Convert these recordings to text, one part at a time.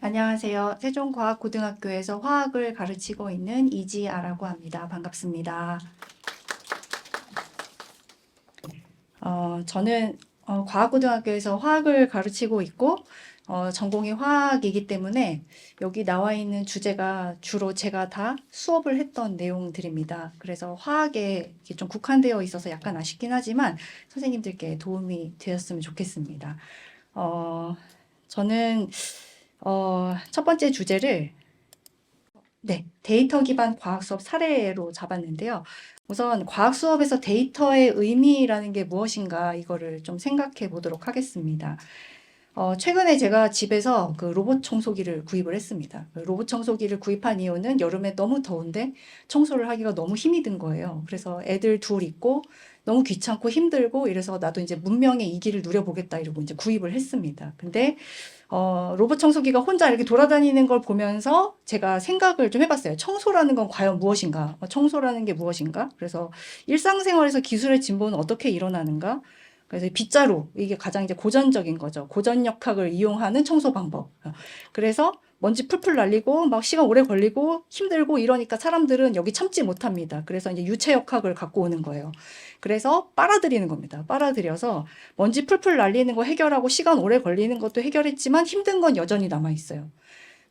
안녕하세요. 세종과학고등학교에서 화학을 가르치고 있는 이지아라고 합니다. 반갑습니다. 저는 과학고등학교에서 화학을 가르치고 있고 전공이 화학이기 때문에 여기 나와 있는 주제가 주로 제가 다 수업을 했던 내용들입니다. 그래서 화학에 이게 좀 국한되어 있어서 약간 아쉽긴 하지만 선생님들께 도움이 되었으면 좋겠습니다. 저는 첫 번째 주제를 데이터 기반 과학 수업 사례로 잡았는데요. 우선 과학 수업에서 데이터의 의미라는 게 무엇인가 이거를 좀 생각해 보도록 하겠습니다. 최근에 제가 집에서 그 로봇 청소기를 구입을 했습니다. 그 로봇 청소기를 구입한 이유는 여름에 너무 더운데 청소를 하기가 너무 힘이 든 거예요. 그래서 애들 둘 있고 너무 귀찮고 힘들고 이래서 나도 이제 문명의 이기를 누려보겠다 이러고 이제 구입을 했습니다. 근데 로봇 청소기가 혼자 이렇게 돌아다니는 걸 보면서 제가 생각을 좀 해봤어요. 청소라는 건 과연 무엇인가? 청소라는 게 무엇인가? 그래서 일상생활에서 기술의 진보는 어떻게 일어나는가? 그래서 빗자루, 이게 가장 이제 고전적인 거죠. 고전역학을 이용하는 청소 방법. 그래서 먼지 풀풀 날리고 막 시간 오래 걸리고 힘들고 이러니까 사람들은 여기 참지 못합니다. 그래서 이제 유체역학을 갖고 오는 거예요. 그래서 빨아들이는 겁니다. 빨아들여서 먼지 풀풀 날리는 거 해결하고 시간 오래 걸리는 것도 해결했지만 힘든 건 여전히 남아 있어요.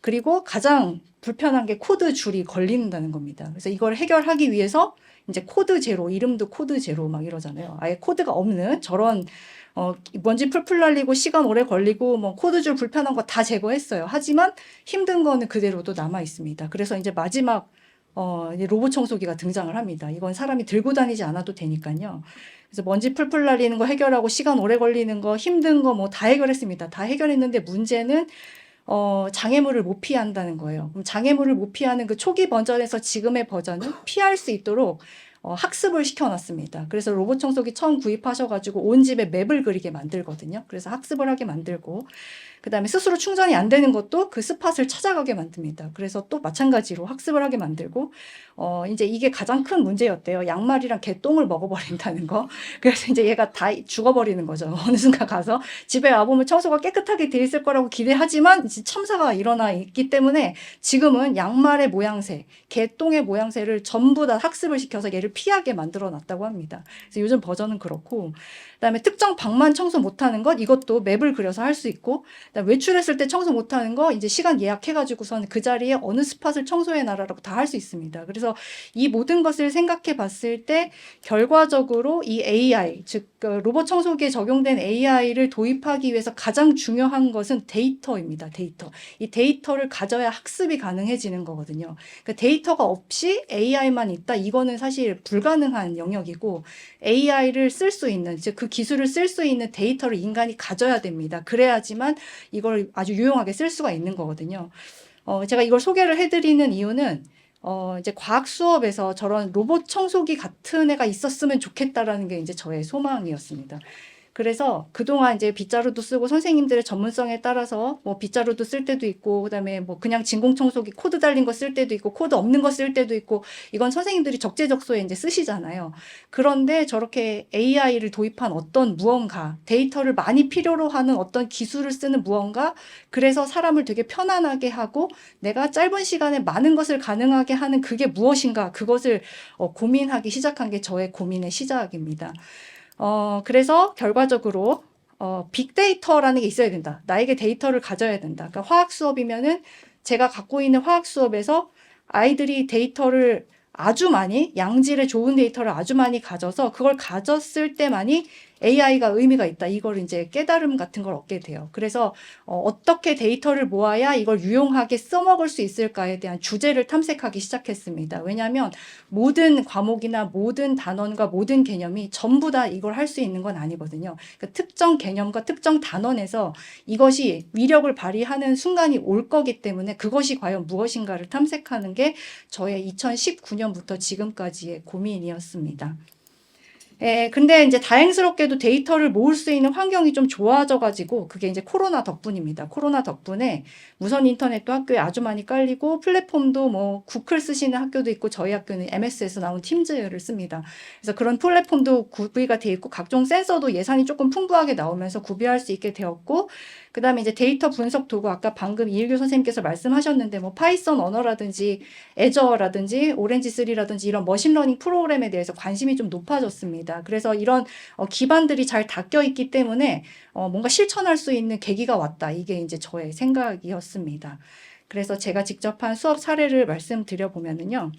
그리고 가장 불편한 게 코드 줄이 걸린다는 겁니다. 그래서 이걸 해결하기 위해서 이제 코드 제로, 이름도 코드 제로 막 이러잖아요. 아예 코드가 없는 저런 먼지 풀풀 날리고 시간 오래 걸리고 뭐 코드줄 불편한 거 다 제거했어요. 하지만 힘든 거는 그대로도 남아 있습니다. 그래서 이제 마지막 이제 로봇 청소기가 등장을 합니다. 이건 사람이 들고 다니지 않아도 되니까요. 그래서 먼지 풀풀 날리는 거 해결하고 시간 오래 걸리는 거 힘든 거 뭐 다 해결했습니다. 다 해결했는데 문제는 장애물을 못 피한다는 거예요. 그럼 장애물을 못 피하는 그 초기 버전에서 지금의 버전은 피할 수 있도록 학습을 시켜놨습니다. 그래서 로봇 청소기 처음 구입하셔가지고 온 집에 맵을 그리게 만들거든요. 그래서 학습을 하게 만들고, 그 다음에 스스로 충전이 안 되는 것도 그 스팟을 찾아가게 만듭니다. 그래서 또 마찬가지로 학습을 하게 만들고, 이제 이게 가장 큰 문제였대요. 양말이랑 개똥을 먹어버린다는 거. 그래서 이제 얘가 다 죽어버리는 거죠. 어느 순간 가서 집에 와보면 청소가 깨끗하게 돼 있을 거라고 기대하지만 이제 참사가 일어나 있기 때문에 지금은 양말의 모양새, 개똥의 모양새를 전부 다 학습을 시켜서 얘를 피하게 만들어 놨다고 합니다. 그래서 요즘 버전은 그렇고, 그다음에 특정 방만 청소 못하는 것 이것도 맵을 그려서 할 수 있고, 그다음에 외출했을 때 청소 못하는 거 이제 시간 예약해가지고선 그 자리에 어느 스팟을 청소해 놔라라고 다 할 수 있습니다. 그래서 이 모든 것을 생각해 봤을 때 결과적으로 이 AI, 즉 로봇 청소기에 적용된 AI를 도입하기 위해서 가장 중요한 것은 데이터입니다. 데이터. 이 데이터를 가져야 학습이 가능해지는 거거든요. 그러니까 데이터가 없이 AI만 있다. 이거는 사실 불가능한 영역이고 AI를 쓸 수 있는, 즉 그 기술을 쓸 수 있는 데이터를 인간이 가져야 됩니다. 그래야지만 이걸 아주 유용하게 쓸 수가 있는 거거든요. 제가 이걸 소개를 해드리는 이유는 이제 과학 수업에서 저런 로봇 청소기 같은 애가 있었으면 좋겠다라는 게 이제 저의 소망이었습니다. 그래서 그동안 이제 빗자루도 쓰고 선생님들의 전문성에 따라서 뭐 빗자루도 쓸 때도 있고 그다음에 뭐 그냥 진공청소기 코드 달린 거 쓸 때도 있고 코드 없는 거 쓸 때도 있고 이건 선생님들이 적재적소에 이제 쓰시잖아요. 그런데 저렇게 AI를 도입한 어떤 무언가 데이터를 많이 필요로 하는 어떤 기술을 쓰는 무언가 그래서 사람을 되게 편안하게 하고 내가 짧은 시간에 많은 것을 가능하게 하는 그게 무엇인가 그것을 고민하기 시작한 게 저의 고민의 시작입니다. 그래서 결과적으로 빅데이터라는 게 있어야 된다. 나에게 데이터를 가져야 된다. 그러니까 화학 수업이면은 제가 갖고 있는 화학 수업에서 아이들이 데이터를 아주 많이 양질의 좋은 데이터를 아주 많이 가져서 그걸 가졌을 때만이 AI가 의미가 있다. 이걸 이제 깨달음 같은 걸 얻게 돼요. 그래서 어떻게 데이터를 모아야 이걸 유용하게 써먹을 수 있을까에 대한 주제를 탐색하기 시작했습니다. 왜냐하면 모든 과목이나 모든 단원과 모든 개념이 전부 다 이걸 할 수 있는 건 아니거든요. 그러니까 특정 개념과 특정 단원에서 이것이 위력을 발휘하는 순간이 올 거기 때문에 그것이 과연 무엇인가를 탐색하는 게 저의 2019년부터 지금까지의 고민이었습니다. 예, 근데 이제 다행스럽게도 데이터를 모을 수 있는 환경이 좀 좋아져가지고 그게 이제 코로나 덕분입니다. 코로나 덕분에 무선 인터넷도 학교에 아주 많이 깔리고 플랫폼도 뭐 구글 쓰시는 학교도 있고 저희 학교는 MS에서 나온 팀즈를 씁니다. 그래서 그런 플랫폼도 구비가 돼 있고 각종 센서도 예산이 조금 풍부하게 나오면서 구비할 수 있게 되었고 그다음에 이제 데이터 분석 도구 아까 방금 이일규 선생님께서 말씀하셨는데 뭐 파이썬 언어라든지 애저라든지 오렌지3라든지 이런 머신러닝 프로그램에 대해서 관심이 좀 높아졌습니다. 그래서 이런 기반들이 잘 닦여 있기 때문에 뭔가 실천할 수 있는 계기가 왔다. 이게 이제 저의 생각이었습니다. 그래서 제가 직접 한 수업 사례를 말씀드려 보면은요.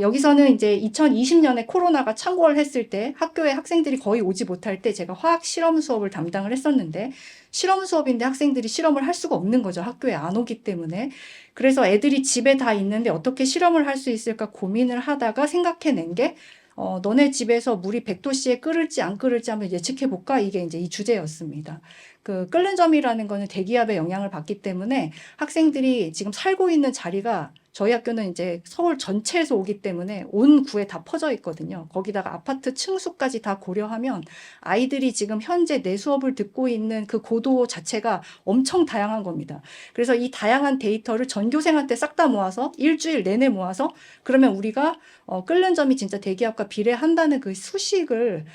여기서는 이제 2020년에 코로나가 창궐 했을 때 학교에 학생들이 거의 오지 못할 때 제가 화학 실험 수업을 담당을 했었는데 실험 수업인데 학생들이 실험을 할 수가 없는 거죠. 학교에 안 오기 때문에. 그래서 애들이 집에 다 있는데 어떻게 실험을 할 수 있을까 고민을 하다가 생각해낸 게 너네 집에서 물이 100도씨에 끓을지 안 끓을지 한번 예측해 볼까? 이게 이제 이 주제였습니다. 그 끓는 점이라는 거는 대기압의 영향을 받기 때문에 학생들이 지금 살고 있는 자리가 저희 학교는 이제 서울 전체에서 오기 때문에 온 구에 다 퍼져 있거든요. 거기다가 아파트 층수까지 다 고려하면 아이들이 지금 현재 내 수업을 듣고 있는 그 고도 자체가 엄청 다양한 겁니다. 그래서 이 다양한 데이터를 전교생한테 싹 다 모아서 일주일 내내 모아서 그러면 우리가 끓는 점이 진짜 대기압과 비례한다는 그 수식을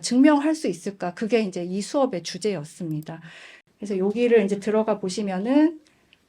증명할 수 있을까? 그게 이제 이 수업의 주제였습니다. 그래서 여기를 이제 들어가 보시면은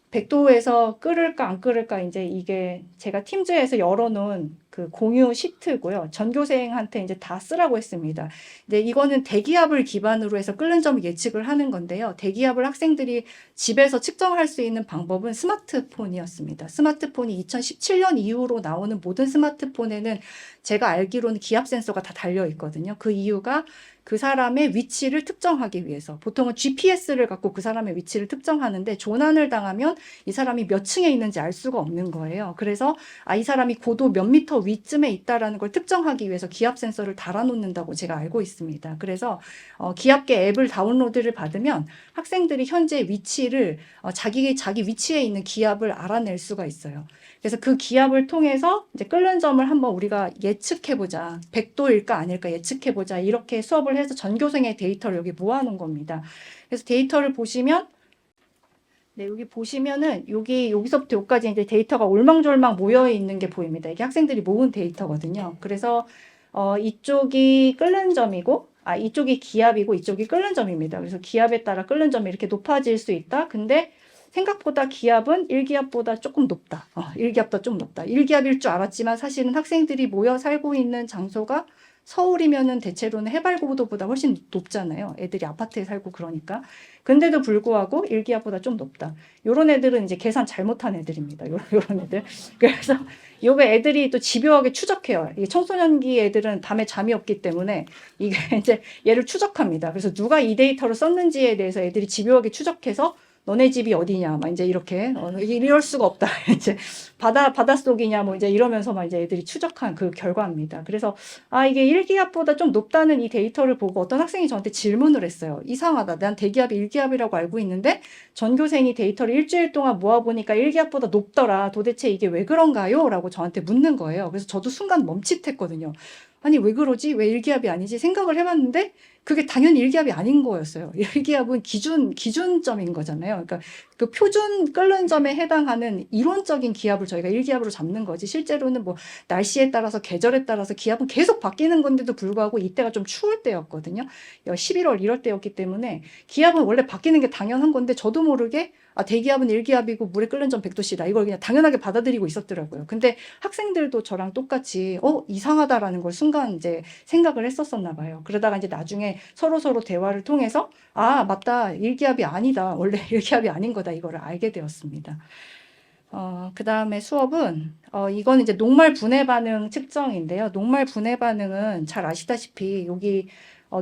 100도에서 끓을까 안 끓을까 이제 이게 제가 팀즈에서 열어놓은 그 공유 시트고요. 전교생한테 이제 다 쓰라고 했습니다. 근데 이거는 대기압을 기반으로 해서 끓는 점을 예측을 하는 건데요. 대기압을 학생들이 집에서 측정할 수 있는 방법은 스마트폰이었습니다. 스마트폰이 2017년 이후로 나오는 모든 스마트폰에는 제가 알기로는 기압 센서가 다 달려 있거든요. 그 이유가 그 사람의 위치를 특정하기 위해서 보통은 GPS를 갖고 그 사람의 위치를 특정하는데 조난을 당하면 이 사람이 몇 층에 있는지 알 수가 없는 거예요. 그래서 이 사람이 고도 몇 미터 위쯤에 있다라는 걸 특정하기 위해서 기압 센서를 달아놓는다고 제가 알고 있습니다. 그래서 기압계 앱을 다운로드를 받으면 학생들이 현재 위치를 자기 위치에 있는 기압을 알아낼 수가 있어요. 그래서 그 기압을 통해서 이제 끓는 점을 한번 우리가 예측해보자. 100도일까 아닐까 예측해보자. 이렇게 수업을 해서 전교생의 데이터를 여기 모아놓은 겁니다. 그래서 데이터를 보시면 네, 여기 보시면은 여기서부터 여기까지 이제 데이터가 올망졸망 모여 있는 게 보입니다. 이게 학생들이 모은 데이터거든요. 그래서 이쪽이 끓는 점이고 이쪽이 기압이고 이쪽이 끓는 점입니다. 그래서 기압에 따라 끓는 점이 이렇게 높아질 수 있다. 근데 생각보다 기압은 1기압보다 조금 높다. 1기압보다 좀 높다. 1기압일 줄 알았지만 사실은 학생들이 모여 살고 있는 장소가 서울이면은 대체로는 해발고도보다 훨씬 높잖아요. 애들이 아파트에 살고 그러니까. 근데도 불구하고 1기압보다 좀 높다. 요런 애들은 이제 계산 잘못한 애들입니다. 요런 애들. 그래서 요거 애들이 또 집요하게 추적해요. 이 청소년기 애들은 밤에 잠이 없기 때문에 이게 이제 얘를 추적합니다. 그래서 누가 이 데이터를 썼는지에 대해서 애들이 집요하게 추적해서 너네 집이 어디냐, 막 이제 이렇게 이럴 수가 없다. 이제 바닷속이냐, 뭐 이제 이러면서 막 이제 애들이 추적한 그 결과입니다. 그래서 이게 1기압보다 좀 높다는 이 데이터를 보고 어떤 학생이 저한테 질문을 했어요. 이상하다. 난 대기압이 1기압이라고 알고 있는데 전교생이 데이터를 일주일 동안 모아보니까 1기압보다 높더라. 도대체 이게 왜 그런가요? 라고 저한테 묻는 거예요. 그래서 저도 순간 멈칫했거든요. 아니 왜 그러지? 왜 1기압이 아니지? 생각을 해봤는데 그게 당연히 1기압이 아닌 거였어요. 1기압은 기준점인 거잖아요. 그러니까 그 표준 끓는 점에 해당하는 이론적인 기압을 저희가 1기압으로 잡는 거지. 실제로는 뭐 날씨에 따라서 계절에 따라서 기압은 계속 바뀌는 건데도 불구하고 이때가 좀 추울 때였거든요. 11월 이럴 때였기 때문에 기압은 원래 바뀌는 게 당연한 건데 저도 모르게 대기압은 1기압이고 물에 끓는 점 100도씨다. 이걸 그냥 당연하게 받아들이고 있었더라고요. 근데 학생들도 저랑 똑같이 이상하다라는 걸 순간 이제 생각을 했었었나 봐요. 그러다가 이제 나중에 서로 대화를 통해서 맞다. 1기압이 아니다. 원래 1기압이 아닌 거다. 이거를 알게 되었습니다. 그 다음에 수업은, 이건 이제 녹말 분해 반응 측정인데요. 녹말 분해 반응은 잘 아시다시피 여기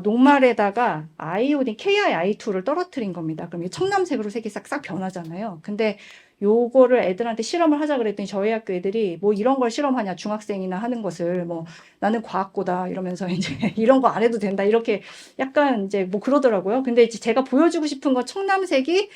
녹말에다가 아이오딘 KiI2를 떨어뜨린 겁니다. 그럼 이 청남색으로 색이 싹싹 변하잖아요. 근데 요거를 애들한테 실험을 하자 그랬더니 저희 학교 애들이 뭐 이런 걸 실험하냐, 중학생이나 하는 것을 뭐 나는 과학고다 이러면서 이제 이런 거 안 해도 된다 이렇게 약간 이제 뭐 그러더라고요. 근데 이제 제가 보여주고 싶은 건 청남색이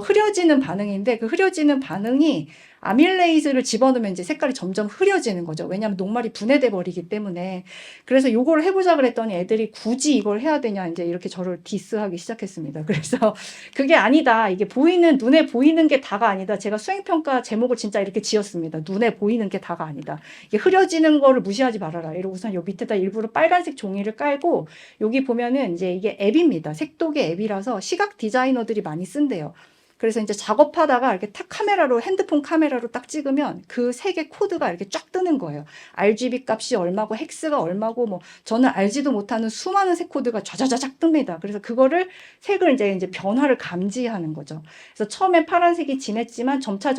흐려지는 반응인데 그 흐려지는 반응이 아밀레이즈를 집어넣으면 이제 색깔이 점점 흐려지는 거죠. 왜냐하면 녹말이 분해돼 버리기 때문에. 그래서 요걸 해보자 그랬더니 애들이 굳이 이걸 해야 되냐 이제 이렇게 저를 디스하기 시작했습니다. 그래서 그게 아니다. 이게 보이는 눈에 보이는 게 다가 아니다. 제가 수행평가 제목을 진짜 이렇게 지었습니다. 눈에 보이는 게 다가 아니다. 이게 흐려지는 거를 무시하지 말아라. 이러고선 요 밑에다 일부러 빨간색 종이를 깔고 여기 보면은 이제 이게 앱입니다. 색독의 앱이라서 시각 디자이너들이 많이 쓴대요. 그래서 이제 작업하다가 이렇게 탁 카메라로 핸드폰 카메라로 딱 찍으면 그 색의 코드가 이렇게 쫙 뜨는 거예요. RGB 값이 얼마고 헥스가 얼마고 뭐 저는 알지도 못하는 수많은 색 코드가 좌좌좌작 뜹니다. 그래서 그거를 색을 이제 변화를 감지하는 거죠. 그래서 처음에 파란색이 진했지만 점차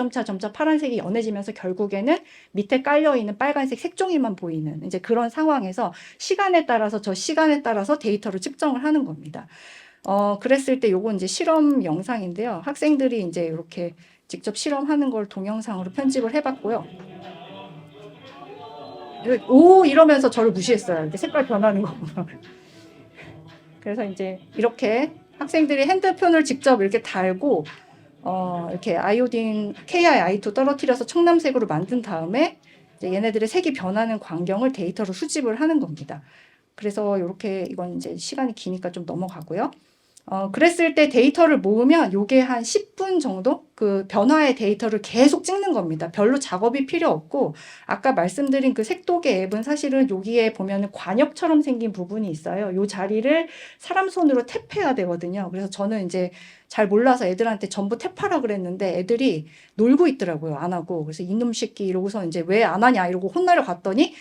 파란색이 연해지면서 결국에는 밑에 깔려 있는 빨간색 색종이만 보이는 이제 그런 상황에서 시간에 따라서 데이터를 측정을 하는 겁니다. 그랬을 때 요건 이제 실험 영상인데요. 학생들이 이제 이렇게 직접 실험하는 걸 동영상으로 편집을 해봤고요. 오 이러면서 저를 무시했어요. 이렇게 색깔 변하는 거 보면. 그래서 이제 이렇게 학생들이 핸드폰을 직접 이렇게 달고 이렇게 아이오딘 KI-I2 떨어뜨려서 청남색으로 만든 다음에 이제 얘네들의 색이 변하는 광경을 데이터로 수집을 하는 겁니다. 그래서 이렇게 이건 이제 시간이 기니까 좀 넘어가고요. 그랬을 때 데이터를 모으면 요게 한 10분 정도 그 변화의 데이터를 계속 찍는 겁니다. 별로 작업이 필요 없고 아까 말씀드린 그 색독의 앱은 사실은 여기에 보면은 관역처럼 생긴 부분이 있어요. 요 자리를 사람 손으로 탭해야 되거든요. 그래서 저는 이제 잘 몰라서 애들한테 전부 탭하라 그랬는데 애들이 놀고 있더라고요. 안 하고. 그래서 이놈 새끼 이러고서 이제 왜 안 하냐 이러고 혼나려 갔더니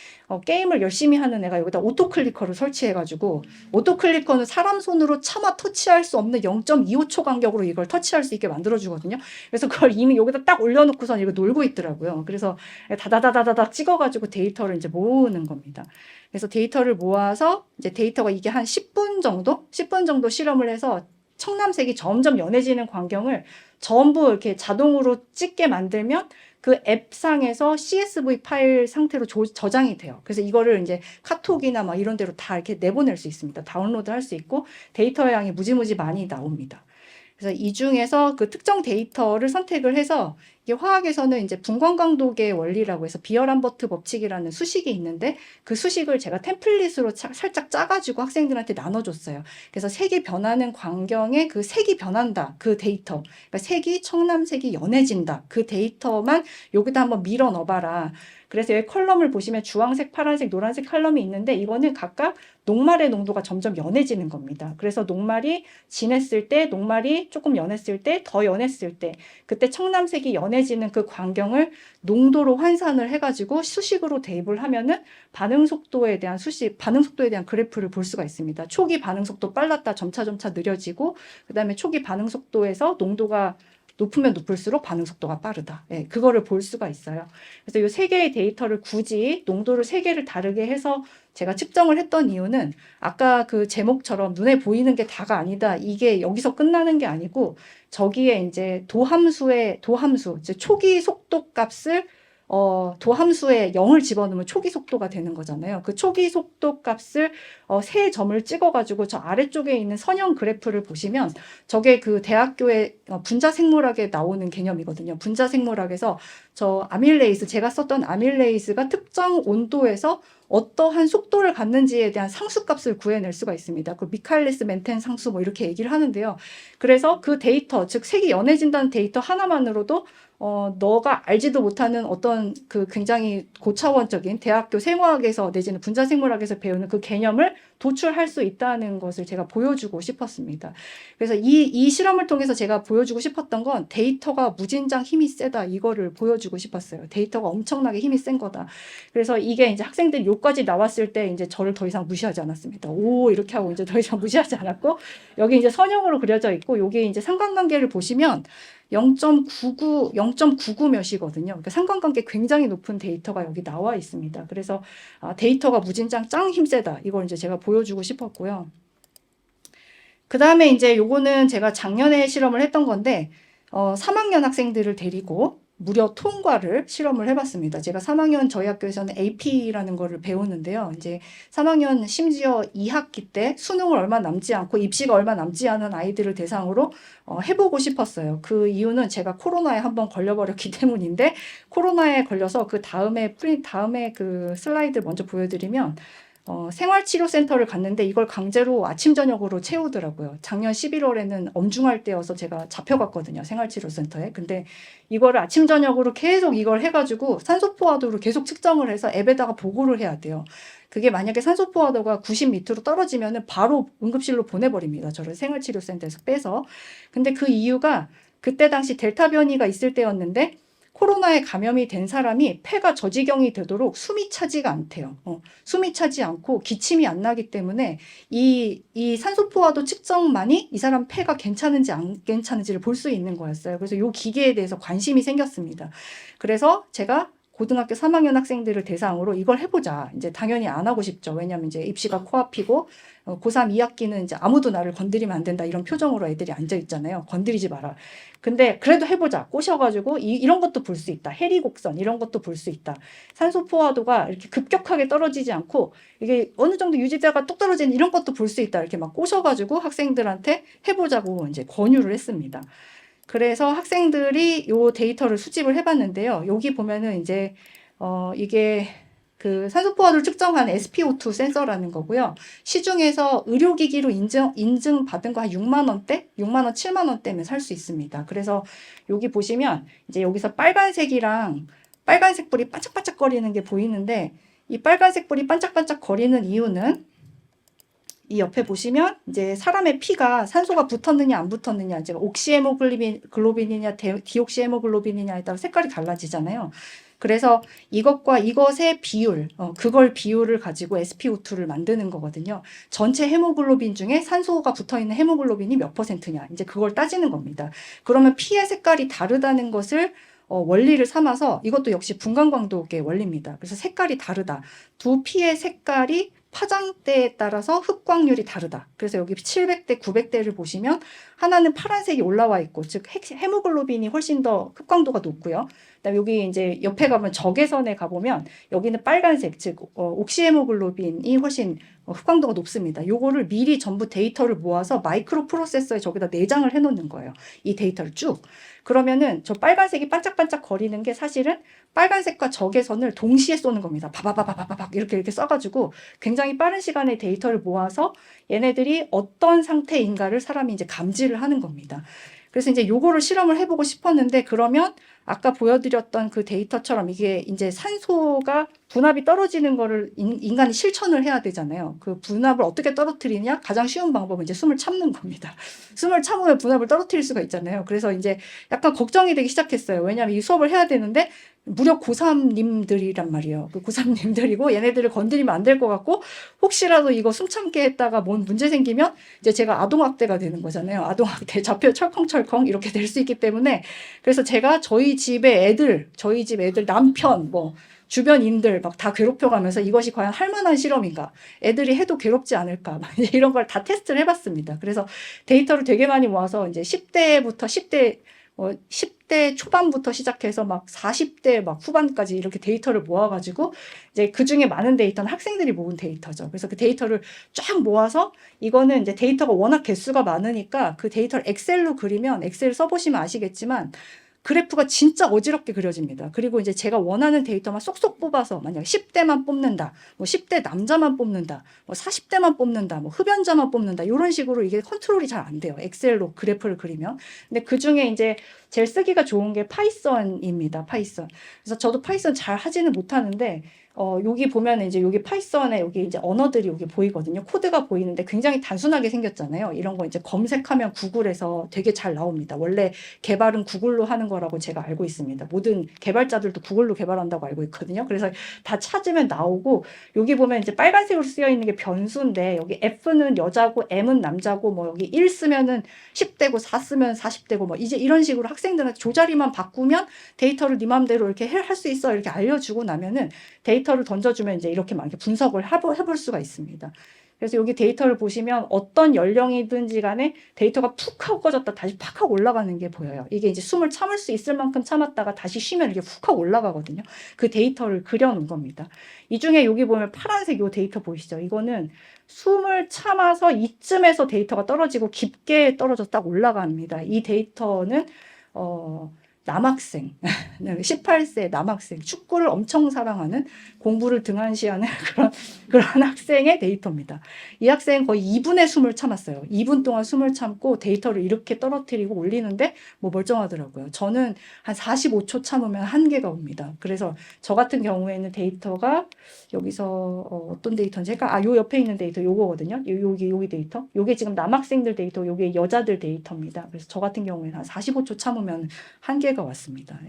게임을 열심히 하는 애가 여기다 오토클리커를 설치해가지고 오토클리커는 사람 손으로 차마 터치할 수 없는 0.25초 간격으로 이걸 터치할 수 있게 만들어주거든요. 그래서 그걸 이미 여기다 딱 올려놓고선 이거 놀고 있더라고요. 그래서 다다다다다다 찍어가지고 데이터를 이제 모으는 겁니다. 그래서 데이터를 모아서 이제 데이터가 이게 한 10분 정도 실험을 해서 청남색이 점점 연해지는 광경을 전부 이렇게 자동으로 찍게 만들면 그 앱상에서 CSV 파일 상태로 저장이 돼요. 그래서 이거를 이제 카톡이나 막 이런 데로 다 이렇게 내보낼 수 있습니다. 다운로드 할 수 있고 데이터의 양이 무지무지 많이 나옵니다. 그래서 이 중에서 그 특정 데이터를 선택을 해서 이게 화학에서는 이제 분광광독의 원리라고 해서 비어람버트 법칙이라는 수식이 있는데 그 수식을 제가 템플릿으로 살짝 짜가지고 학생들한테 나눠줬어요. 그래서 색이 변하는 광경에 그 색이 변한다. 그 데이터. 그러니까 색이 청남색이 연해진다. 그 데이터만 여기다 한번 밀어 넣어봐라. 그래서 여기 컬럼을 보시면 주황색, 파란색, 노란색 컬럼이 있는데 이거는 각각 녹말의 농도가 점점 연해지는 겁니다. 그래서 녹말이 진했을 때, 녹말이 조금 연했을 때, 더 연했을 때 그때 청남색이 연해지는 그 광경을 농도로 환산을 해가지고 수식으로 대입을 하면은 반응 속도에 대한 그래프를 볼 수가 있습니다. 초기 반응 속도 빨랐다 점차 느려지고 그 다음에 초기 반응 속도에서 농도가 높으면 높을수록 반응 속도가 빠르다. 예, 그거를 볼 수가 있어요. 그래서 이 세 개의 데이터를 굳이 농도를 세 개를 다르게 해서 제가 측정을 했던 이유는 아까 그 제목처럼 눈에 보이는 게 다가 아니다. 이게 여기서 끝나는 게 아니고 저기에 이제 도함수, 이제 초기 속도 값을 도함수에 0을 집어넣으면 초기 속도가 되는 거잖아요. 그 초기 속도 값을 세 점을 찍어가지고 저 아래쪽에 있는 선형 그래프를 보시면 저게 그 대학교의 분자생물학에 나오는 개념이거든요. 분자생물학에서 저 아밀레이스, 제가 썼던 아밀레이스가 특정 온도에서 어떠한 속도를 갖는지에 대한 상수값을 구해낼 수가 있습니다. 그 미카엘리스 멘텐 상수 뭐 이렇게 얘기를 하는데요. 그래서 그 데이터, 즉 색이 연해진다는 데이터 하나만으로도 너가 알지도 못하는 어떤 그 굉장히 고차원적인 대학교 생화학에서 내지는 분자생물학에서 배우는 그 개념을 도출할 수 있다는 것을 제가 보여주고 싶었습니다. 그래서 이 실험을 통해서 제가 보여주고 싶었던 건 데이터가 무진장 힘이 세다 이거를 보여주고 싶었어요. 데이터가 엄청나게 힘이 센 거다. 그래서 이게 이제 학생들이 요까지 나왔을 때 이제 저를 더 이상 무시하지 않았습니다. 오 이렇게 하고 이제 더 이상 무시하지 않았고 여기 이제 선형으로 그려져 있고 여기 이제 상관관계를 보시면 0.99 몇이거든요. 그러니까 상관관계 굉장히 높은 데이터가 여기 나와 있습니다. 그래서 데이터가 무진장 짱 힘세다. 이걸 이제 제가 보여주고 싶었고요. 그 다음에 이제 요거는 제가 작년에 실험을 했던 건데 3학년 학생들을 데리고 무려 통과를 실험을 해봤습니다. 제가 3학년 저희 학교에서는 AP라는 거를 배우는데요. 이제 3학년 심지어 2학기 때 수능을 얼마 남지 않고 입시가 얼마 남지 않은 아이들을 대상으로 해보고 싶었어요. 그 이유는 제가 코로나에 한번 걸려버렸기 때문인데 코로나에 걸려서 그 다음에 그 슬라이드 먼저 보여드리면 생활치료센터를 갔는데 이걸 강제로 아침 저녁으로 채우더라고요. 작년 11월에는 엄중할 때여서 제가 잡혀갔거든요. 생활치료센터에. 근데 이거를 아침 저녁으로 계속 이걸 해가지고 산소포화도를 계속 측정을 해서 앱에다가 보고를 해야 돼요. 그게 만약에 산소포화도가 90 밑으로 떨어지면은 바로 응급실로 보내버립니다. 저를 생활치료센터에서 빼서. 근데 그 이유가 그때 당시 델타 변이가 있을 때였는데 코로나에 감염이 된 사람이 폐가 저지경이 되도록 숨이 차지가 않대요. 숨이 차지 않고 기침이 안 나기 때문에 이 산소포화도 측정만이 이 사람 폐가 괜찮은지 안 괜찮은지를 볼 수 있는 거였어요. 그래서 이 기계에 대해서 관심이 생겼습니다. 그래서 제가 고등학교 3학년 학생들을 대상으로 이걸 해보자. 이제 당연히 안 하고 싶죠. 왜냐하면 이제 입시가 코앞이고 고3 2학기는 이제 아무도 나를 건드리면 안 된다 이런 표정으로 애들이 앉아 있잖아요. 건드리지 마라. 근데 그래도 해보자. 꼬셔가지고 이런 것도 볼 수 있다. 해리 곡선 이런 것도 볼 수 있다. 산소 포화도가 이렇게 급격하게 떨어지지 않고 이게 어느 정도 유지되다가 뚝 떨어지는 이런 것도 볼 수 있다. 이렇게 막 꼬셔가지고 학생들한테 해보자고 이제 권유를 했습니다. 그래서 학생들이 요 데이터를 수집을 해봤는데요. 여기 보면은 이제 이게 그 산소포화도를 측정한 SpO2 센서라는 거고요. 시중에서 의료기기로 인증받은 거 한 6만 원대, 6만 원, 7만 원대면 살 수 있습니다. 그래서 여기 보시면 이제 여기서 빨간색이랑 빨간색 불이 반짝반짝거리는 게 보이는데 이 빨간색 불이 반짝반짝 거리는 이유는 이 옆에 보시면 이제 사람의 피가 산소가 붙었느냐 안 붙었느냐 이제 옥시헤모글로빈이냐 디옥시헤모글로빈이냐에 따라 색깔이 달라지잖아요. 그래서 이것과 이것의 비율, 그걸 비율을 가지고 SpO2를 만드는 거거든요. 전체 헤모글로빈 중에 산소가 붙어있는 헤모글로빈이 몇 %냐 이제 그걸 따지는 겁니다. 그러면 피의 색깔이 다르다는 것을 원리를 삼아서 이것도 역시 분광광도의 원리입니다. 그래서 색깔이 다르다. 두 피의 색깔이 파장대에 따라서 흡광률이 다르다. 그래서 여기 700대, 900대를 보시면 하나는 파란색이 올라와 있고, 즉 헤모글로빈이 훨씬 더 흡광도가 높고요. 그다음에 여기 이제 옆에 가면 적외선에 가보면 여기는 빨간색, 즉 옥시헤모글로빈이 훨씬 흡광도가 높습니다. 요거를 미리 전부 데이터를 모아서 마이크로 프로세서에 저기다 내장을 해놓는 거예요. 이 데이터를 쭉. 그러면은 저 빨간색이 반짝반짝 거리는 게 사실은 빨간색과 적외선을 동시에 쏘는 겁니다. 바바바바바박 이렇게 써가지고 굉장히 빠른 시간에 데이터를 모아서 얘네들이 어떤 상태인가를 사람이 이제 감지를 하는 겁니다. 그래서 이제 요거를 실험을 해보고 싶었는데 그러면 아까 보여드렸던 그 데이터처럼 이게 이제 산소가 분압이 떨어지는 거를 인간이 실천을 해야 되잖아요. 그 분압을 어떻게 떨어뜨리냐? 가장 쉬운 방법은 이제 숨을 참는 겁니다. 숨을 참으면 분압을 떨어뜨릴 수가 있잖아요. 그래서 이제 약간 걱정이 되기 시작했어요. 왜냐하면 이 수업을 해야 되는데 무려 고3님들이란 말이에요. 그 고3님들이고 얘네들을 건드리면 안 될 것 같고 혹시라도 이거 숨 참게 했다가 뭔 문제 생기면 이제 제가 아동학대가 되는 거잖아요. 아동학대 잡혀 철컹철컹 이렇게 될 수 있기 때문에 그래서 제가 저희 집 애들 남편 뭐 주변인들 막 다 괴롭혀가면서 이것이 과연 할 만한 실험인가 애들이 해도 괴롭지 않을까 이런 걸 다 테스트를 해봤습니다. 그래서 데이터를 되게 많이 모아서 이제 10대 초반부터 시작해서 막 40대 막 후반까지 이렇게 데이터를 모아가지고 이제 그 중에 많은 데이터는 학생들이 모은 데이터죠. 그래서 그 데이터를 쫙 모아서 이거는 이제 데이터가 워낙 개수가 많으니까 그 데이터를 엑셀로 그리면 엑셀 써보시면 아시겠지만 그래프가 진짜 어지럽게 그려집니다. 그리고 이제 제가 원하는 데이터만 쏙쏙 뽑아서 만약 10대만 뽑는다, 뭐 10대 남자만 뽑는다, 뭐 40대만 뽑는다, 뭐 흡연자만 뽑는다 이런 식으로 이게 컨트롤이 잘 안 돼요. 엑셀로 그래프를 그리면. 근데 그 중에 이제 제일 쓰기가 좋은 게 파이썬입니다. 파이썬. 그래서 저도 파이썬 잘 하지는 못하는데 여기 보면 이제 여기 파이썬에 여기 이제 언어들이 여기 보이거든요. 코드가 보이는데 굉장히 단순하게 생겼잖아요. 이런 거 이제 검색하면 구글에서 되게 잘 나옵니다. 원래 개발은 구글로 하는 거라고 제가 알고 있습니다. 모든 개발자들도 구글로 개발한다고 알고 있거든요. 그래서 다 찾으면 나오고 여기 보면 이제 빨간색으로 쓰여 있는 게 변수인데 여기 F는 여자고 M은 남자고 뭐 여기 1 쓰면은 10대고 4 쓰면 40대고 뭐 이제 이런 식으로 학생들한테 조자리만 바꾸면 데이터를 네 맘대로 이렇게 할 수 있어 이렇게 알려주고 나면은 데이터를 던져주면 이제 이렇게 막 분석을 해볼 수가 있습니다. 그래서 여기 데이터를 보시면 어떤 연령이든지 간에 데이터가 푹 하고 꺼졌다 다시 팍 하고 올라가는 게 보여요. 이게 이제 숨을 참을 수 있을 만큼 참았다가 다시 쉬면 이게 훅 하고 올라가거든요. 그 데이터를 그려놓은 겁니다. 이 중에 여기 보면 파란색 요 데이터 보이시죠? 이거는 숨을 참아서 이쯤에서 데이터가 떨어지고 깊게 떨어져서 딱 올라갑니다. 이 데이터는 남학생, 18세 남학생, 축구를 엄청 사랑하는 공부를 등한시하는 그런 학생의 데이터입니다. 이 학생은 거의 2분의 숨을 참았어요. 2분 동안 숨을 참고 데이터를 이렇게 떨어뜨리고 올리는데 뭐 멀쩡하더라고요. 저는 한 45초 참으면 한계가 옵니다. 그래서 저 같은 경우에는 데이터가 여기서 어떤 데이터인지 요 옆에 있는 데이터 요거거든요. 여기 데이터. 요게 지금 남학생들 데이터, 요게 여자들 데이터입니다. 그래서 저 같은 경우에는 한 45초 참으면 한계가 왔습니다.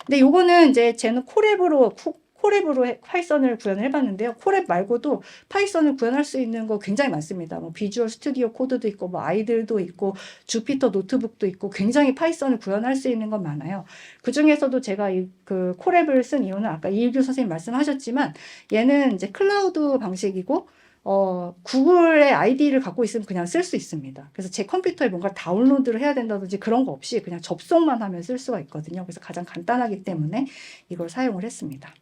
근데 요거는 이제 쟤는 콜앱으로 파이썬을 구현을 해봤는데요. 콜앱 말고도 파이썬을 구현할 수 있는 거 굉장히 많습니다. 뭐 비주얼 스튜디오 코드도 있고, 뭐 아이들도 있고, 주피터 노트북도 있고, 굉장히 파이썬을 구현할 수 있는 건 많아요. 그 중에서도 제가 그 콜앱을 쓴 이유는 아까 이일규 선생님 말씀하셨지만 얘는 이제 클라우드 방식이고 구글의 아이디를 갖고 있으면 그냥 쓸 수 있습니다. 그래서 제 컴퓨터에 뭔가 다운로드를 해야 된다든지 그런 거 없이 그냥 접속만 하면 쓸 수가 있거든요. 그래서 가장 간단하기 때문에 이걸 사용을 했습니다.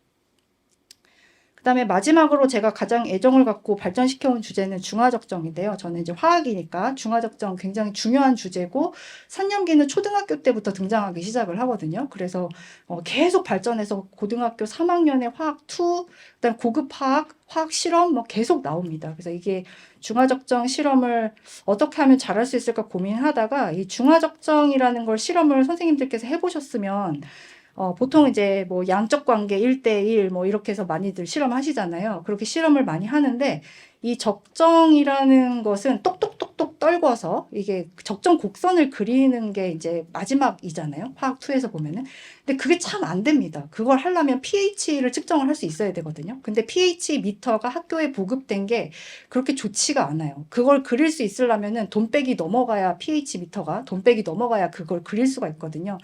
그 다음에 마지막으로 제가 가장 애정을 갖고 발전시켜온 주제는 중화적정인데요. 저는 이제 화학이니까 중화적정 굉장히 중요한 주제고 산염기는 초등학교 때부터 등장하기 시작을 하거든요. 그래서 계속 발전해서 고등학교 3학년에 화학 2, 그다음 고급 화학 실험 뭐 계속 나옵니다. 그래서 이게 중화적정 실험을 어떻게 하면 잘할 수 있을까 고민하다가 이 중화적정이라는 걸 실험을 선생님들께서 해보셨으면 보통 이제 뭐 양적 관계 1대1 뭐 이렇게 해서 많이들 실험하시잖아요. 그렇게 실험을 많이 하는데 이 적정이라는 것은 똑똑똑똑 떨궈서 이게 적정 곡선을 그리는 게 이제 마지막이잖아요. 화학 2에서 보면은. 근데 그게 참 안 됩니다. 그걸 하려면 pH를 측정을 할 수 있어야 되거든요. 근데 pH 미터가 학교에 보급된 게 그렇게 좋지가 않아요. 그걸 그릴 수 있으려면은 돈백이 넘어가야 pH 미터가 돈백이 넘어가야 그걸 그릴 수가 있거든요.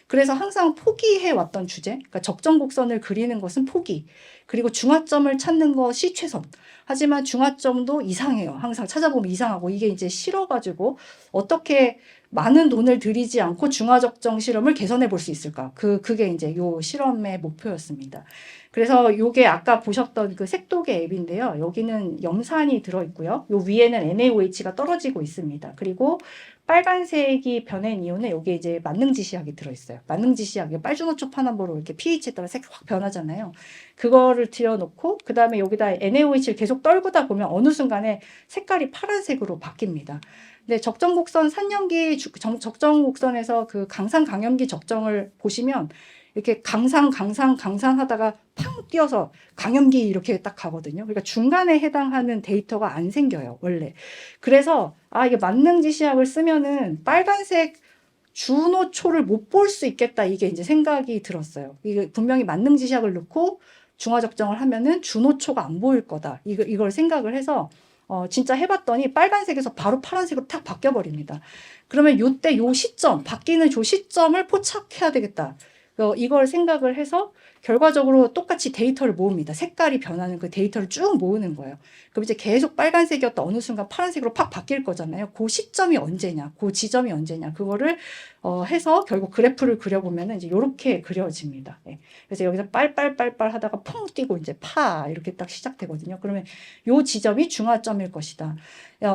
그래서 항상 포기해 왔던 주제, 그러니까 적정 곡선을 그리는 것은 포기, 그리고 중화점을 찾는 것이 최선. 하지만 중화점도 이상해요. 항상 찾아보면 이상하고 이게 이제 싫어가지고 어떻게 많은 돈을 들이지 않고 중화적정 실험을 개선해 볼 수 있을까? 그게 이제 요 실험의 목표였습니다. 그래서 요게 아까 보셨던 그 색도계 앱인데요. 여기는 염산이 들어있고요. 요 위에는 NaOH가 떨어지고 있습니다. 그리고 빨간색이 변한 이유는 여기에 이제 만능지시약이 들어있어요. 만능지시약이 빨주노초 파남보로 이렇게 pH에 따라 색이 확 변하잖아요. 그거를 들여놓고 그 다음에 여기다 NaOH를 계속 떨구다 보면 어느 순간에 색깔이 파란색으로 바뀝니다. 근데 적정곡선 산염기 적정곡선에서 그 강산 강염기 적정을 보시면 이렇게 강산 하다가 팡 뛰어서 강염기 이렇게 딱 가거든요. 그러니까 중간에 해당하는 데이터가 안 생겨요, 원래. 그래서 이게 만능지시약을 쓰면은 빨간색 준호초를 못 볼 수 있겠다, 이게 이제 생각이 들었어요. 이게 분명히 만능지시약을 넣고 중화적정을 하면은 준호초가 안 보일 거다. 이걸 생각을 해서 진짜 해봤더니 빨간색에서 바로 파란색으로 탁 바뀌어버립니다. 그러면 요때 요 시점, 바뀌는 요 시점을 포착해야 되겠다. 이걸 생각을 해서 결과적으로 똑같이 데이터를 모읍니다. 색깔이 변하는 그 데이터를 쭉 모으는 거예요. 그럼 이제 계속 빨간색이었다 어느 순간 파란색으로 팍 바뀔 거잖아요. 그 시점이 언제냐, 그 지점이 언제냐, 그거를 해서 결국 그래프를 그려보면 이제 이렇게 그려집니다. 네. 그래서 여기서 빨빨빨빨 하다가 펑 뛰고 이제 파 이렇게 딱 시작되거든요. 그러면 요 지점이 중화점일 것이다.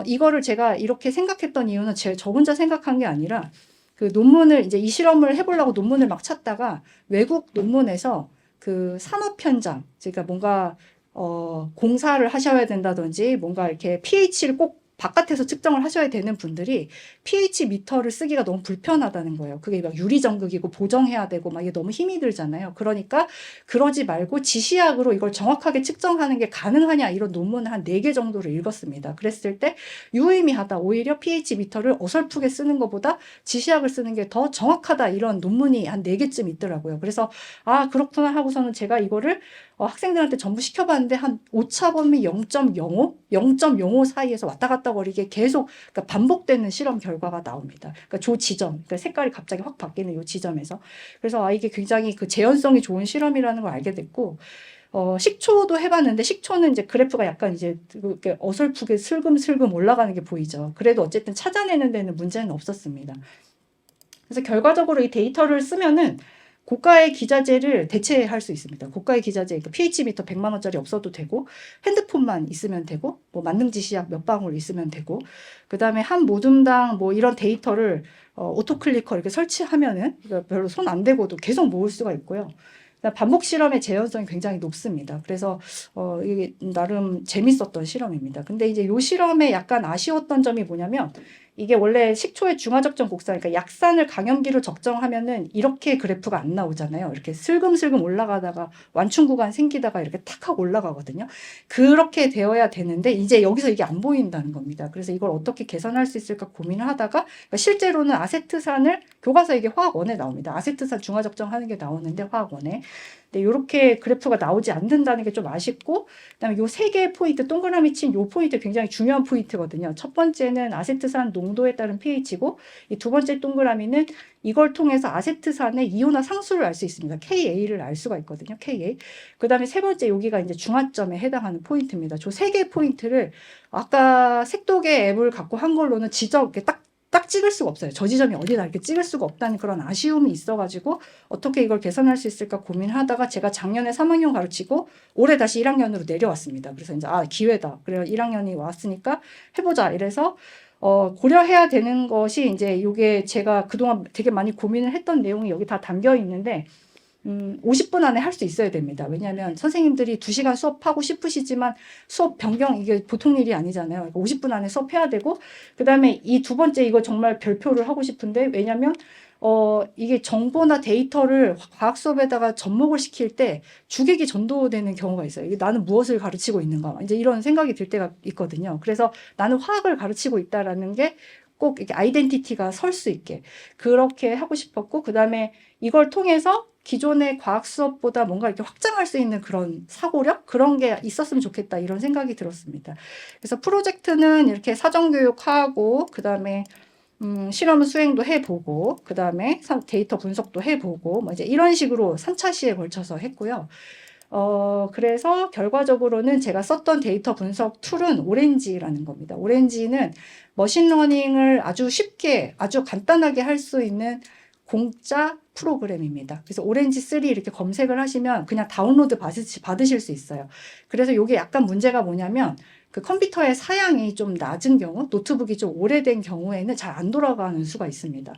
이거를 제가 이렇게 생각했던 이유는 저 혼자 생각한 게 아니라 그 논문을 이제 이 실험을 해보려고 논문을 막 찾다가 외국 논문에서 그 산업 현장, 그러니까 뭔가 공사를 하셔야 된다든지 뭔가 이렇게 pH를 꼭 바깥에서 측정을 하셔야 되는 분들이 pH 미터를 쓰기가 너무 불편하다는 거예요. 그게 막 유리전극이고 보정해야 되고 막 이게 너무 힘이 들잖아요. 그러니까 그러지 말고 지시약으로 이걸 정확하게 측정하는 게 가능하냐 이런 논문을 한 4개 정도를 읽었습니다. 그랬을 때 유의미하다. 오히려 pH 미터를 어설프게 쓰는 것보다 지시약을 쓰는 게 더 정확하다. 이런 논문이 한 4개쯤 있더라고요. 그래서 그렇구나 하고서는 제가 이거를 학생들한테 전부 시켜봤는데 한 오차범위 0.05, 0.05 사이에서 왔다 갔다 거리게 계속 그러니까 반복되는 실험 결과가 나옵니다. 그러니까 저 지점, 그러니까 색깔이 갑자기 확 바뀌는 이 지점에서. 그래서 이게 굉장히 그 재현성이 좋은 실험이라는 걸 알게 됐고, 식초도 해봤는데 식초는 이제 그래프가 약간 이제 이렇게 어설프게 슬금슬금 올라가는 게 보이죠. 그래도 어쨌든 찾아내는 데는 문제는 없었습니다. 그래서 결과적으로 이 데이터를 쓰면은 고가의 기자재를 대체할 수 있습니다. 고가의 기자재, 그러니까 pH 미터 100만 원짜리 없어도 되고 핸드폰만 있으면 되고 뭐 만능 지시약 몇 방울 있으면 되고 그다음에 한 모둠당 뭐 이런 데이터를 오토클리커 이렇게 설치하면은 별로 손 안 대고도 계속 모을 수가 있고요. 반복 실험의 재현성이 굉장히 높습니다. 그래서 이게 나름 재밌었던 실험입니다. 근데 이제 요 실험에 약간 아쉬웠던 점이 뭐냐면 이게 원래 식초의 중화적정 곡선, 그러니까 약산을 강염기로 적정하면은 이렇게 그래프가 안 나오잖아요. 이렇게 슬금슬금 올라가다가 완충 구간 생기다가 이렇게 탁 하고 올라가거든요. 그렇게 되어야 되는데 이제 여기서 이게 안 보인다는 겁니다. 그래서 이걸 어떻게 개선할 수 있을까 고민을 하다가 그러니까 실제로는 아세트산을 교과서 이게 화학원에 나옵니다. 아세트산 중화적정하는 게 나오는데 화학원에. 근데 이렇게 그래프가 나오지 않는다는 게 좀 아쉽고 그다음에 요 세 개의 포인트 동그라미 친 요 포인트 굉장히 중요한 포인트거든요. 첫 번째는 아세트산 농도에 따른 pH고 이 두 번째 동그라미는 이걸 통해서 아세트산의 이온화 상수를 알 수 있습니다. Ka를 알 수가 있거든요. Ka. 그다음에 세 번째 여기가 이제 중화점에 해당하는 포인트입니다. 저 세 개의 포인트를 아까 색도계 앱을 갖고 한 걸로는 이렇게 딱 찍을 수가 없어요. 저 지점이 어디다 이렇게 찍을 수가 없다는 그런 아쉬움이 있어가지고 어떻게 이걸 개선할 수 있을까 고민하다가 제가 작년에 3학년 가르치고 올해 다시 1학년으로 내려왔습니다. 그래서 이제 기회다. 그래서 1학년이 왔으니까 해보자. 이래서 고려해야 되는 것이 이제 이게 제가 그동안 되게 많이 고민을 했던 내용이 여기 다 담겨 있는데 50분 안에 할 수 있어야 됩니다. 왜냐하면 선생님들이 2시간 수업하고 싶으시지만 수업 변경 이게 보통 일이 아니잖아요. 그러니까 50분 안에 수업해야 되고 그 다음에 이 두 번째 이거 정말 별표를 하고 싶은데 왜냐하면 이게 정보나 데이터를 과학 수업에다가 접목을 시킬 때 주객이 전도되는 경우가 있어요. 이게 나는 무엇을 가르치고 있는가 이제 이런 생각이 들 때가 있거든요. 그래서 나는 화학을 가르치고 있다라는 게 꼭 이렇게 아이덴티티가 설 수 있게 그렇게 하고 싶었고 그 다음에 이걸 통해서 기존의 과학 수업보다 뭔가 이렇게 확장할 수 있는 그런 사고력 그런 게 있었으면 좋겠다 이런 생각이 들었습니다. 그래서 프로젝트는 이렇게 사전교육하고 그 다음에 실험 수행도 해보고 그 다음에 데이터 분석도 해보고 뭐 이제 이런 식으로 3차 시에 걸쳐서 했고요. 그래서 결과적으로는 제가 썼던 데이터 분석 툴은 오렌지라는 겁니다. 오렌지는 머신러닝을 아주 쉽게, 아주 간단하게 할 수 있는 공짜 프로그램입니다. 그래서 오렌지 3 이렇게 검색을 하시면 그냥 다운로드 받으실 수 있어요. 그래서 이게 약간 문제가 뭐냐면 그 컴퓨터의 사양이 좀 낮은 경우, 노트북이 좀 오래된 경우에는 잘 안 돌아가는 수가 있습니다.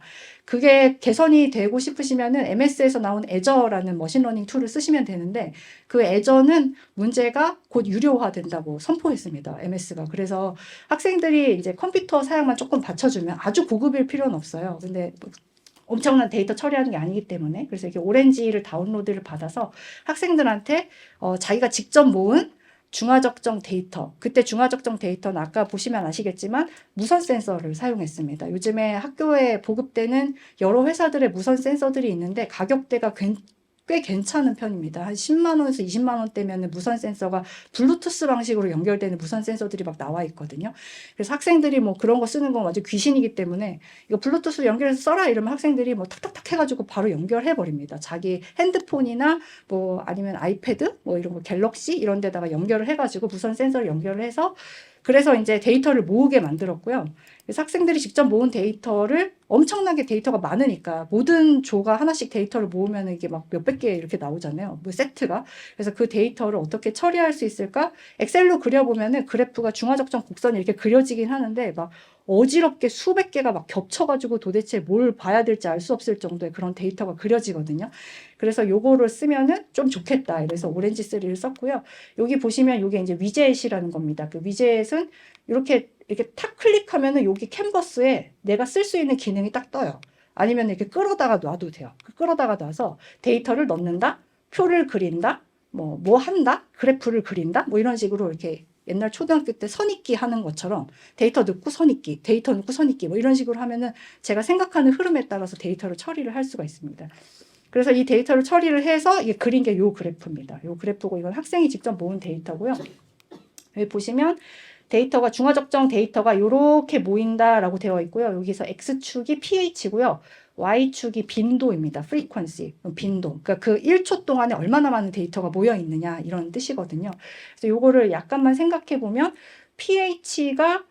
그게 개선이 되고 싶으시면은 MS에서 나온 애저라는 머신러닝 툴을 쓰시면 되는데 그 애저는 문제가 곧 유료화된다고 선포했습니다. MS가. 그래서 학생들이 이제 컴퓨터 사양만 조금 받쳐주면 아주 고급일 필요는 없어요. 근데 엄청난 데이터 처리하는 게 아니기 때문에 그래서 이렇게 오렌지를 다운로드를 받아서 학생들한테 자기가 직접 모은 중화적정 데이터 그때 중화적정 데이터는 아까 보시면 아시겠지만 무선 센서를 사용했습니다. 요즘에 학교에 보급되는 여러 회사들의 무선 센서들이 있는데 가격대가 꽤 괜찮은 편입니다. 한 10만 원에서 20만 원대면 무선 센서가 블루투스 방식으로 연결되는 무선 센서들이 막 나와 있거든요. 그래서 학생들이 뭐 그런 거 쓰는 건 완전 귀신이기 때문에 이거 블루투스 연결해서 써라 이러면 학생들이 뭐 탁탁탁 해가지고 바로 연결해 버립니다. 자기 핸드폰이나 뭐 아니면 아이패드 뭐 이런 거 갤럭시 이런 데다가 연결을 해가지고 무선 센서를 연결을 해서 그래서 이제 데이터를 모으게 만들었고요. 그래서 학생들이 직접 모은 데이터를 엄청나게 데이터가 많으니까 모든 조가 하나씩 데이터를 모으면 이게 막 몇백 개 이렇게 나오잖아요. 뭐 세트가. 그래서 그 데이터를 어떻게 처리할 수 있을까? 엑셀로 그려보면은 그래프가 중화적정 곡선이 이렇게 그려지긴 하는데 막 어지럽게 수백 개가 막 겹쳐가지고 도대체 뭘 봐야 될지 알 수 없을 정도의 그런 데이터가 그려지거든요. 그래서 요거를 쓰면은 좀 좋겠다. 그래서 오렌지 3를 썼고요. 여기 보시면 이게 이제 위젯이라는 겁니다. 그 위젯은 이렇게 탁 클릭하면은 여기 캔버스에 내가 쓸 수 있는 기능이 딱 떠요. 아니면 이렇게 끌어다가 놔도 돼요. 끌어다가 놔서 데이터를 넣는다, 표를 그린다, 뭐 한다, 그래프를 그린다, 뭐 이런 식으로 이렇게 옛날 초등학교 때 선입기 하는 것처럼 데이터 넣고 선입기, 데이터 넣고 선입기 뭐 이런 식으로 하면은 제가 생각하는 흐름에 따라서 데이터를 처리를 할 수가 있습니다. 그래서 이 데이터를 처리를 해서 이게 그린 게 요 그래프입니다. 요 그래프고 이건 학생이 직접 모은 데이터고요. 여기 보시면 데이터가 중화적정 데이터가 이렇게 모인다라고 되어 있고요. 여기서 X축이 pH고요. Y축이 빈도입니다. frequency, 빈도. 그러니까 그 1초 동안에 얼마나 많은 데이터가 모여 있느냐 이런 뜻이거든요. 그래서 요거를 약간만 생각해 보면 pH가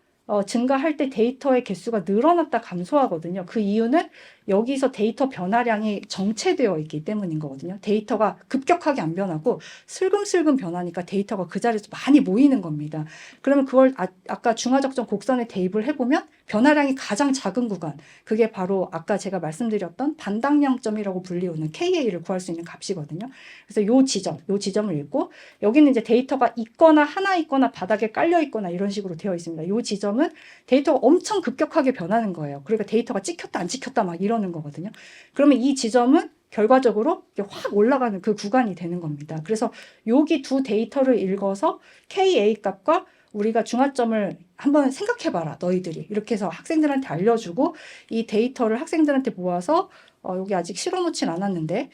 증가할 때 데이터의 개수가 늘어났다 감소하거든요. 그 이유는 여기서 데이터 변화량이 정체되어 있기 때문인 거거든요. 데이터가 급격하게 안 변하고 슬금슬금 변하니까 데이터가 그 자리에서 많이 모이는 겁니다. 그러면 그걸 아까 중화적정 곡선에 대입을 해보면 변화량이 가장 작은 구간, 그게 바로 아까 제가 말씀드렸던 반당량점이라고 불리우는 KA를 구할 수 있는 값이거든요. 그래서 요 지점을 읽고, 여기는 이제 데이터가 있거나 하나 있거나 바닥에 깔려 있거나 이런 식으로 되어 있습니다. 요 지점은 데이터가 엄청 급격하게 변하는 거예요. 그러니까 데이터가 찍혔다 안 찍혔다 막 이러는 거거든요. 그러면 이 지점은 결과적으로 확 올라가는 그 구간이 되는 겁니다. 그래서 여기 두 데이터를 읽어서 KA 값과 우리가 중화점을 한번 생각해봐라 너희들이, 이렇게 해서 학생들한테 알려주고, 이 데이터를 학생들한테 모아서 여기 아직 실어놓진 않았는데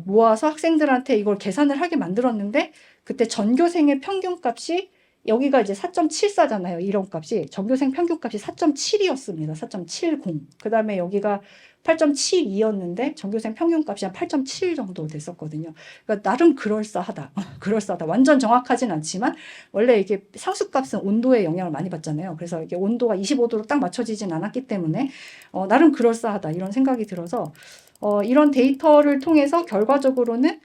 모아서 학생들한테 이걸 계산을 하게 만들었는데, 그때 전교생의 평균값이 여기가 이제 4.74잖아요. 이런 값이 전교생 평균값이 4.7이었습니다. 4.70. 그 다음에 여기가 8.72였는데 전교생 평균값이 한 8.7 정도 됐었거든요. 그러니까 나름 그럴싸하다. 그럴싸하다. 완전 정확하진 않지만 원래 이게 상수값은 온도에 영향을 많이 받잖아요. 그래서 이게 온도가 25도로 딱 맞춰지진 않았기 때문에 나름 그럴싸하다 이런 생각이 들어서 이런 데이터를 통해서 결과적으로는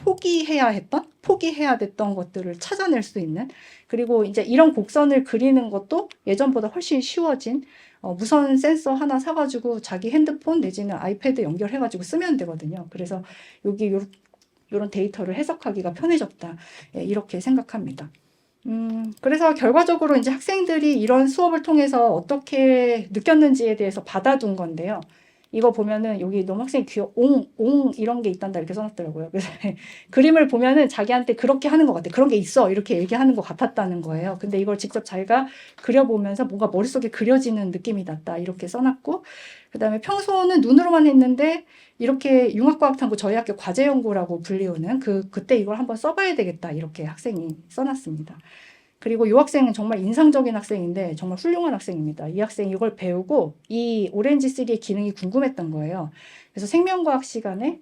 포기해야 됐던 것들을 찾아낼 수 있는, 그리고 이제 이런 곡선을 그리는 것도 예전보다 훨씬 쉬워진, 무선 센서 하나 사가지고 자기 핸드폰 내지는 아이패드 연결해가지고 쓰면 되거든요. 그래서 여기 이런 데이터를 해석하기가 편해졌다. 예, 이렇게 생각합니다. 그래서 결과적으로 이제 학생들이 이런 수업을 통해서 어떻게 느꼈는지에 대해서 받아둔 건데요. 이거 보면은 여기 너무 학생이 옹 이런 게 있단다 이렇게 써놨더라고요. 그래서 그림을 보면은 자기한테 그렇게 하는 것 같아. 그런 게 있어. 이렇게 얘기하는 것 같았다는 거예요. 근데 이걸 직접 자기가 그려보면서 뭔가 머릿속에 그려지는 느낌이 났다. 이렇게 써놨고, 그 다음에 평소는 눈으로만 했는데 이렇게 융합과학탐구 저희 학교 과제연구라고 불리우는 그때 이걸 한번 써봐야 되겠다. 이렇게 학생이 써놨습니다. 그리고 이 학생은 정말 인상적인 학생인데 정말 훌륭한 학생입니다. 이 학생이 이걸 배우고 이 오렌지3의 기능이 궁금했던 거예요. 그래서 생명과학 시간에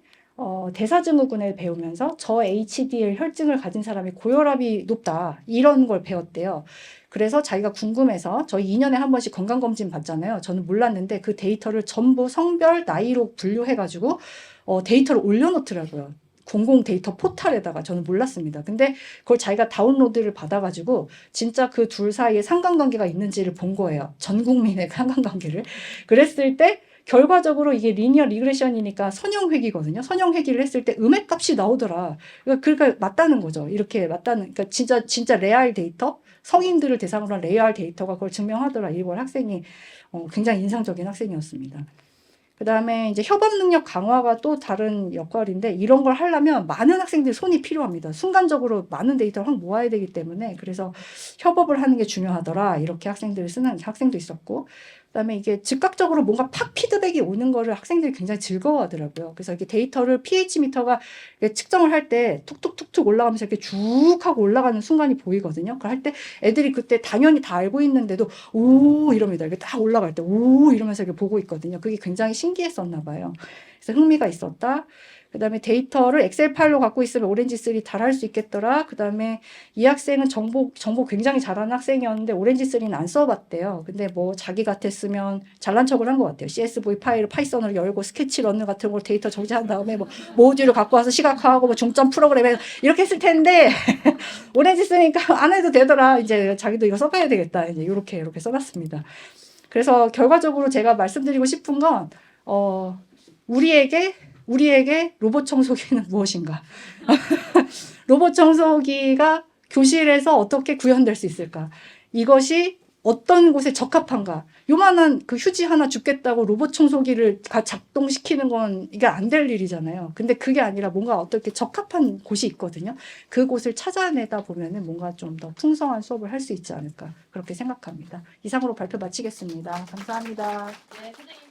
대사증후군을 배우면서 저 HDL 혈증을 가진 사람이 고혈압이 높다 이런 걸 배웠대요. 그래서 자기가 궁금해서, 저희 2년에 한 번씩 건강검진 받잖아요. 저는 몰랐는데 그 데이터를 전부 성별 나이로 분류해가지고 데이터를 올려놓더라고요. 공공 데이터 포탈에다가. 저는 몰랐습니다. 근데 그걸 자기가 다운로드를 받아가지고 진짜 그 둘 사이에 상관관계가 있는지를 본 거예요. 전 국민의 상관관계를. 그랬을 때 결과적으로 이게 리니어 리그레션이니까 선형회귀거든요. 선형회귀를 했을 때 음액값이 나오더라. 그러니까 맞다는 거죠. 이렇게 맞다는, 그러니까 진짜 레알 데이터, 성인들을 대상으로 한 레알 데이터가 그걸 증명하더라. 이걸 학생이 굉장히 인상적인 학생이었습니다. 그 다음에 이제 협업 능력 강화가 또 다른 역할인데, 이런 걸 하려면 많은 학생들이 손이 필요합니다. 순간적으로 많은 데이터를 확 모아야 되기 때문에, 그래서 협업을 하는 게 중요하더라. 이렇게 학생들이 쓰는 학생도 있었고, 그다음에 이게 즉각적으로 뭔가 팍 피드백이 오는 거를 학생들이 굉장히 즐거워하더라고요. 그래서 이게 데이터를 pH 미터가 측정을 할 때 툭툭툭툭 올라가면서 이렇게 쭉 하고 올라가는 순간이 보이거든요. 그걸 할 때 애들이 그때 당연히 다 알고 있는데도 오 이럽니다. 이렇게 딱 올라갈 때 오 이러면서 이렇게 보고 있거든요. 그게 굉장히 신기했었나 봐요. 그래서 흥미가 있었다. 그 다음에 데이터를 엑셀 파일로 갖고 있으면 오렌지3 잘 할 수 있겠더라. 그 다음에 이 학생은 정보 굉장히 잘하는 학생이었는데 오렌지3는 안 써봤대요. 근데 뭐 자기 같았으면 잘난 척을 한 것 같아요. CSV 파일을 파이썬으로 열고 스케치 런너 같은 걸 데이터 정지한 다음에 뭐 모듈을 갖고 와서 시각화하고 뭐 중점 프로그램에 이렇게 했을 텐데 오렌지3니까 안 해도 되더라. 이제 자기도 이거 써봐야 되겠다. 이제 이렇게 써봤습니다. 그래서 결과적으로 제가 말씀드리고 싶은 건 우리에게 로봇 청소기는 무엇인가? 로봇 청소기가 교실에서 어떻게 구현될 수 있을까? 이것이 어떤 곳에 적합한가? 요만한 그 휴지 하나 줍겠다고 로봇 청소기를 작동시키는 건 이게 안 될 일이잖아요. 근데 그게 아니라 뭔가 어떻게 적합한 곳이 있거든요. 그 곳을 찾아내다 보면은 뭔가 좀 더 풍성한 수업을 할 수 있지 않을까? 그렇게 생각합니다. 이상으로 발표 마치겠습니다. 감사합니다. 네, 선생님.